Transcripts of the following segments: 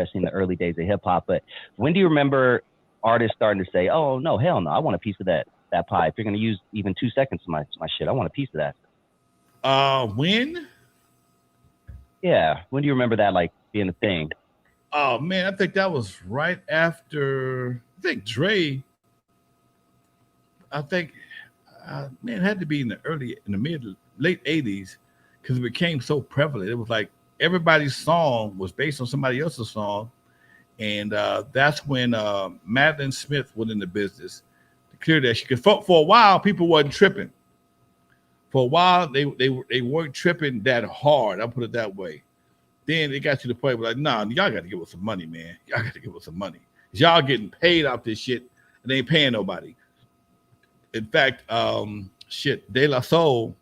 especially in the early days of hip hop. But when do you remember artists starting to say, "Oh no, hell no, I want a piece of that pie. If you're gonna use even 2 seconds of my shit, I want a piece of that." When? Yeah, when do you remember that like being a thing? Oh man, I think that was right after. I think Dre. I think, man, it had to be in the mid, late '80s, because it became so prevalent. It was like everybody's song was based on somebody else's song, and that's when Madeline Smith went into business to clear that shit. Because for a while, people wasn't tripping. For a while, they weren't tripping that hard. I'll put it that way. Then it got to the point where like, nah, y'all got to give us some money, man. Y'all got to give us some money. Y'all getting paid off this shit, and they ain't paying nobody. In fact, De La Soul,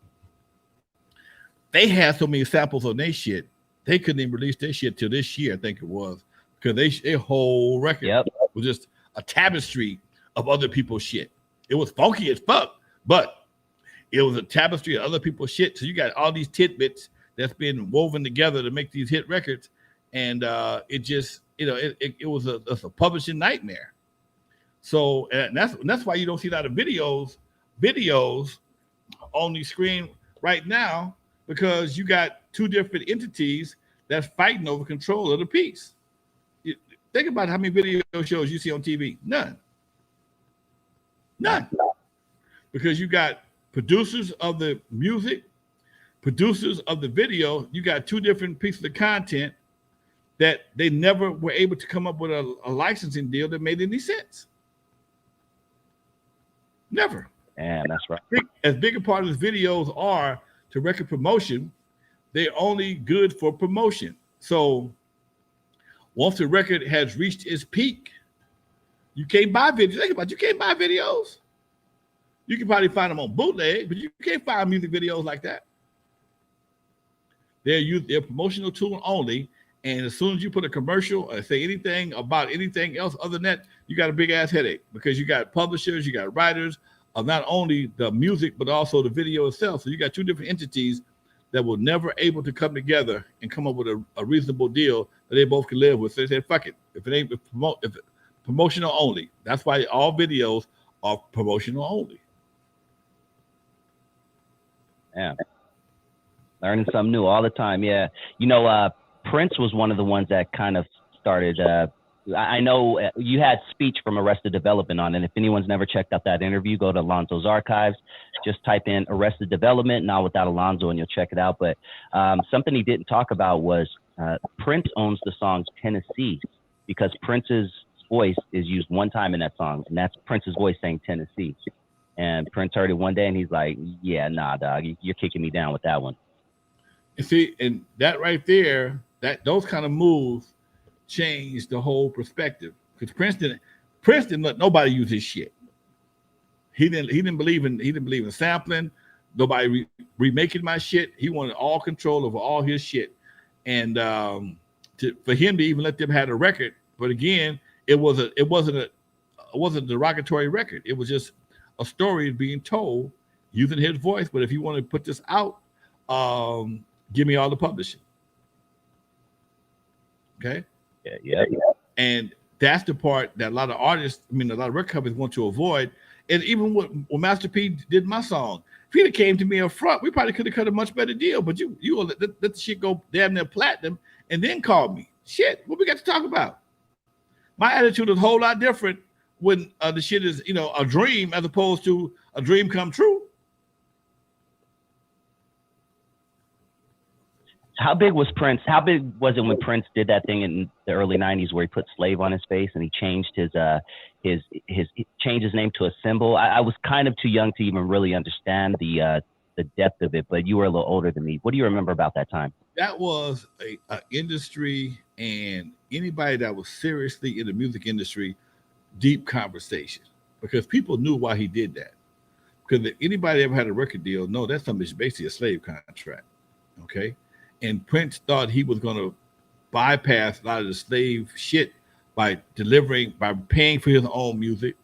they had so many samples on their shit, they couldn't even release their shit till this year, I think it was, because their whole record was just a tapestry of other people's shit. It was funky as fuck, but it was a tapestry of other people's shit. So you got all these tidbits that's been woven together to make these hit records, and it just, it was a publishing nightmare. So and that's why you don't see a lot of videos on the screen right now, because you got two different entities that's fighting over control of the piece. Think about how many video shows you see on TV. None. Because you got producers of the music, producers of the video. You got two different pieces of content that they never were able to come up with a licensing deal that made any sense. Never. Yeah, that's right. As big a part of the videos are to record promotion, they're only good for promotion. So once the record has reached its peak, you can't buy videos. Think about it, you can't buy videos. You can probably find them on bootleg, but you can't find music videos like that. They're promotional tool only. And as soon as you put a commercial or say anything about anything else other than that, you got a big ass headache, because you got publishers, you got writers of not only the music, but also the video itself. So you got two different entities that were never able to come together and come up with a reasonable deal that they both can live with. So they said, fuck it. If it's promotional only. That's why all videos are promotional only. Yeah. Learning something new all the time. Yeah. Prince was one of the ones that kind of started. I know you had speech from Arrested Development on, and if anyone's never checked out that interview, go to Lonzo's archives. Just type in Arrested Development, Not Without Alonzo, and you'll check it out. But something he didn't talk about was Prince owns the song Tennessee, because Prince's voice is used one time in that song, and that's Prince's voice saying Tennessee. And Prince heard it one day, and he's like, yeah, nah, dog, you're kicking me down with that one. You see, and that right there, those kind of moves changed the whole perspective, because Prince didn't let nobody use his shit. He didn't believe in sampling. Nobody remaking my shit. He wanted all control over all his shit, and for him to even let them have a record. But again, it wasn't a derogatory record. It was just a story being told using his voice. But if you want to put this out, give me all the publishing. Okay. Yeah. And that's the part that a lot of artists, a lot of record companies want to avoid. And even when Master P did my song, if he'd have came to me up front, we probably could have cut a much better deal. But you let the shit go damn near platinum and then called me. Shit, what we got to talk about? My attitude is a whole lot different when the shit is, a dream as opposed to a dream come true. How big was Prince? How big was it when Prince did that thing in the early '90s where he put slave on his face and he changed his changed his name to a symbol? I was kind of too young to even really understand the depth of it, but you were a little older than me. What do you remember about that time? That was a industry, and anybody that was seriously in the music industry, deep conversation, because people knew why he did that. Because if anybody ever had a record deal, no, that's something that's basically a slave contract. Okay. And Prince thought he was going to bypass a lot of the slave shit by paying for his own music,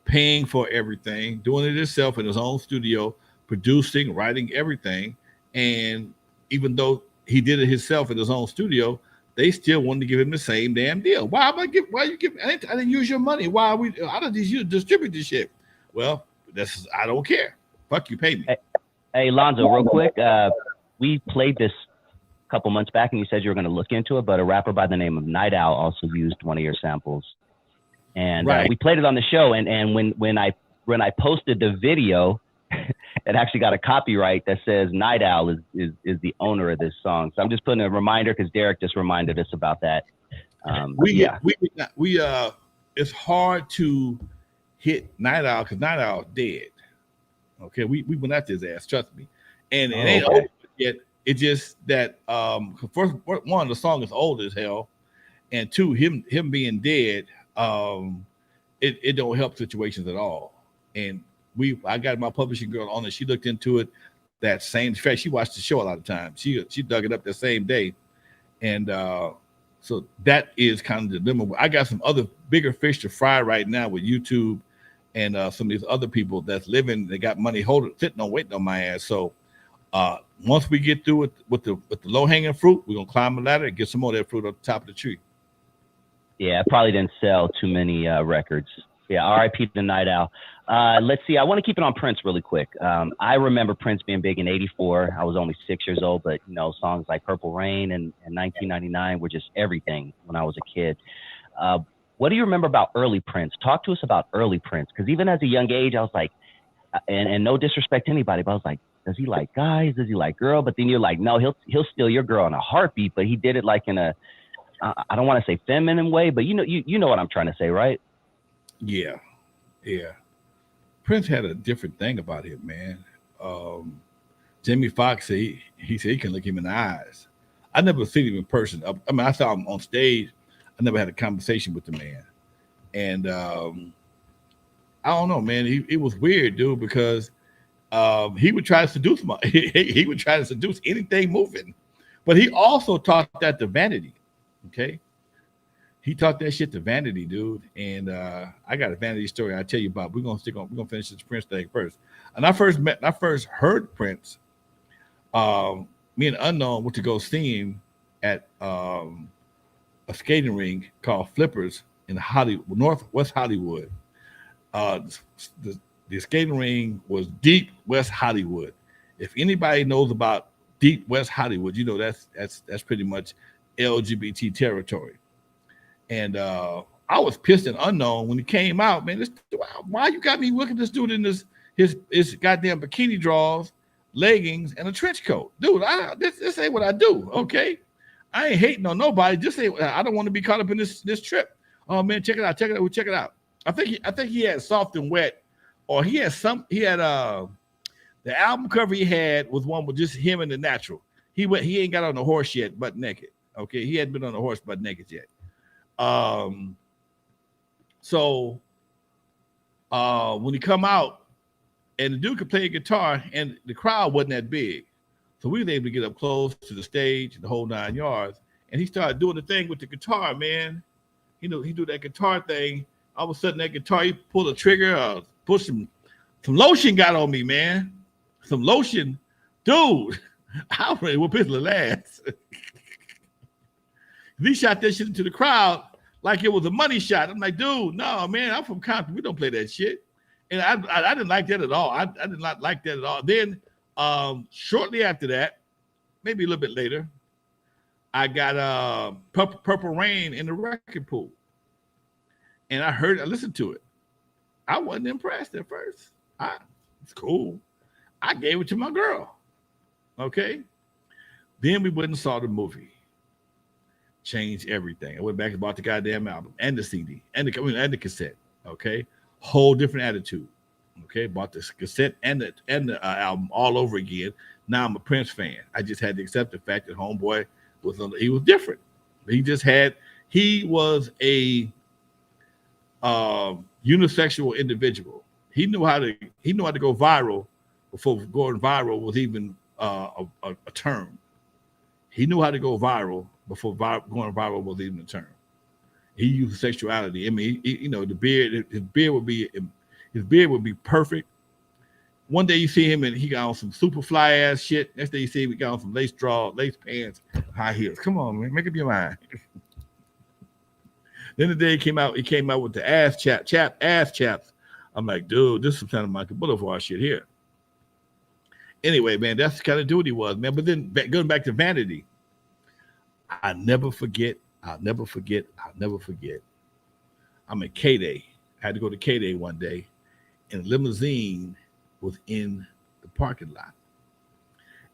paying for everything, doing it himself in his own studio, producing, writing everything. And even though he did it himself in his own studio, they still wanted to give him the same damn deal. Why am I give? Why you give? I didn't use your money. Why are we? I don't just distribute this shit. Well, I don't care. Fuck you, pay me. Hey, Lonzo, real quick. We played this a couple months back, and you said you were going to look into it. But a rapper by the name of Night Owl also used one of your samples, and we played it on the show. And when I posted the video, it actually got a copyright that says Night Owl is the owner of this song. So I'm just putting a reminder because Derek just reminded us about that. It's hard to hit Night Owl because Night Owl dead. Okay, we went after his ass, trust me. And it ain't over yet. It's just that first one, the song is old as hell, and two, him being dead, it don't help situations at all. And I got my publishing girl on it. She looked into it that same. In fact, she watched the show a lot of times. She dug it up the same day, and so that is kind of the dilemma. I got some other bigger fish to fry right now with YouTube and some of these other people that's living. They got money sitting on waiting on my ass. So once we get through with the low hanging fruit, we're gonna climb the ladder and get some more of that fruit on the top of the tree. Yeah, I probably didn't sell too many records. Yeah, R.I.P. to Night Owl. Let's see. I want to keep it on Prince really quick. I remember Prince being big in '84. I was only 6 years old, but songs like Purple Rain and 1999 were just everything when I was a kid. What do you remember about early Prince? Talk to us about early Prince, because even as a young age, I was like, and no disrespect to anybody, but I was like, does he like guys? Does he like girl? But then you're like, no, he'll steal your girl in a heartbeat. But he did it like in a, I don't want to say feminine way, but you know what I'm trying to say, right? Yeah. Prince had a different thing about him, man. Jamie Foxx said he said he can look him in the eyes. I never seen him in person. I mean, I saw him on stage. I never had a conversation with the man. And I don't know, man. It was weird, dude, because he would try to seduce he would try to seduce anything moving. But he also taught that to Vanity. Okay. He taught that shit to Vanity, dude. And I got a Vanity story I'll tell you about. We're gonna finish this Prince thing first. And I first heard Prince. Me and Unknown went to go see him at a skating rink called Flippers in Northwest Hollywood. The skating ring was deep West Hollywood. If anybody knows about deep West Hollywood, that's pretty much LGBT territory. And I was pissed and Unknown when he came out, man. Why you got me looking at this dude in his goddamn bikini drawers, leggings, and a trench coat, dude? This ain't what I do, okay? I ain't hating on nobody. Just say I don't want to be caught up in this trip. Oh man, check it out. I think he had Soft and Wet, or he had the album cover he had was one with just him and The Natural. He ain't got on the horse yet, butt naked. Okay, he hadn't been on the horse butt naked yet. So when he come out and the dude could play a guitar and the crowd wasn't that big, so we were able to get up close to the stage, the whole 9 yards, and he started doing the thing with the guitar, man. He do that guitar thing. All of a sudden that guitar, he pulled a trigger, put some lotion got on me, man. Some lotion, dude. I was ready to whoop his little ass. He shot that shit into the crowd like it was a money shot. I'm like, dude, no, man, I'm from Compton. We don't play that shit. And I didn't like that at all. I did not like that at all. Then shortly after that, maybe a little bit later, I got Purple Rain in the record pool. And I listened to it. I wasn't impressed at first. It's cool. I gave it to my girl. Okay. Then we went and saw the movie. Changed everything. I went back and bought the goddamn album and the CD and the cassette. Okay. Whole different attitude. Okay. Bought the cassette and the album all over again. Now I'm a Prince fan. I just had to accept the fact that Homeboy was different. He was a unisexual individual. He knew how to go viral before going viral was even a term. He knew how to go viral before going viral was even a term. He used sexuality. I mean, the beard. His beard would be perfect. One day you see him and he got on some super fly ass shit. Next day you see him, he got on some lace pants, high heels. Come on, man, make up your mind. Then the day he came out with the ass chaps. I'm like, dude, this is kind of Michael Boulevard shit here. Anyway, man, that's the kind of dude he was, man. But then going back to Vanity, I'll never forget. I'm at K-Day. I had to go to K-Day one day, and a limousine was in the parking lot.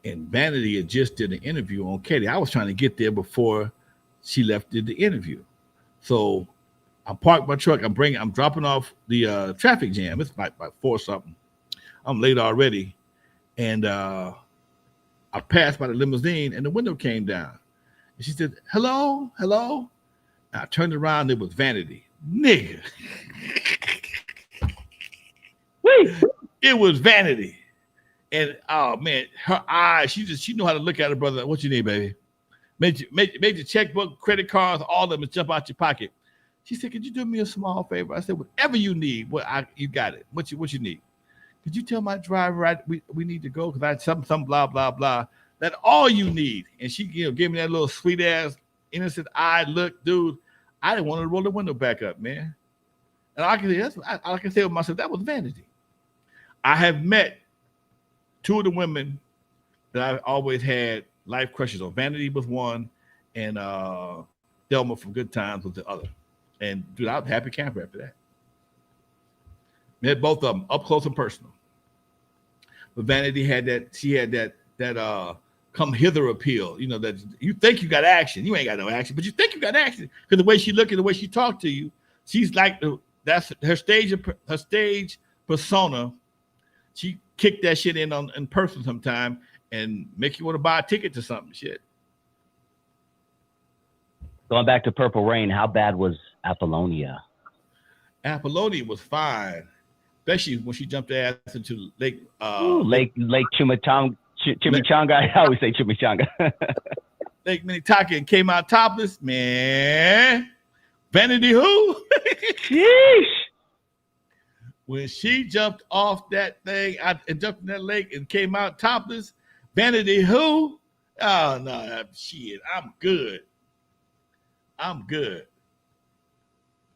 And Vanity had just did an interview on K-Day. I was trying to get there before she left did the interview. So I parked my truck. I'm dropping off the traffic jam. It's like 4 something. I'm late already. And I passed by the limousine and the window came down. And she said, hello. And I turned around, it was Vanity. Nigga. Wait. It was Vanity. And oh man, her eyes, she knew how to look at her brother. What you need, baby? Made your checkbook, credit cards, all of them jump out your pocket. She said, could you do me a small favor? I said, whatever you need, you got it. What you need? Could you tell my driver we need to go? Because I had some blah, blah, blah. That's all you need. And she gave me that little sweet ass, innocent eye look, dude. I didn't want to roll the window back up, man. And I can say with myself, that was Vanity. I have met 2 of the women that I've always had life crushes on. Vanity was one, and Thelma from Good Times was the other. And dude, I was a happy camper after that. Met both of them up close and personal. But Vanity had that come hither appeal. You know, that you think you got action. You ain't got no action, but you think you got action. Because the way she looked and the way she talked to you, she's like that's her stage persona. She kicked that shit in person sometime and make you want to buy a ticket to something. Shit. Going back to Purple Rain, how bad was Apollonia? Apollonia was fine, especially when she jumped ass into Lake Chimichanga. I always say Chimichanga. Lake Minnetonka and came out topless, man. Vanity who? Sheesh. When she jumped off that thing and jumped in that lake and came out topless, Vanity who? Oh no, shit, I'm good.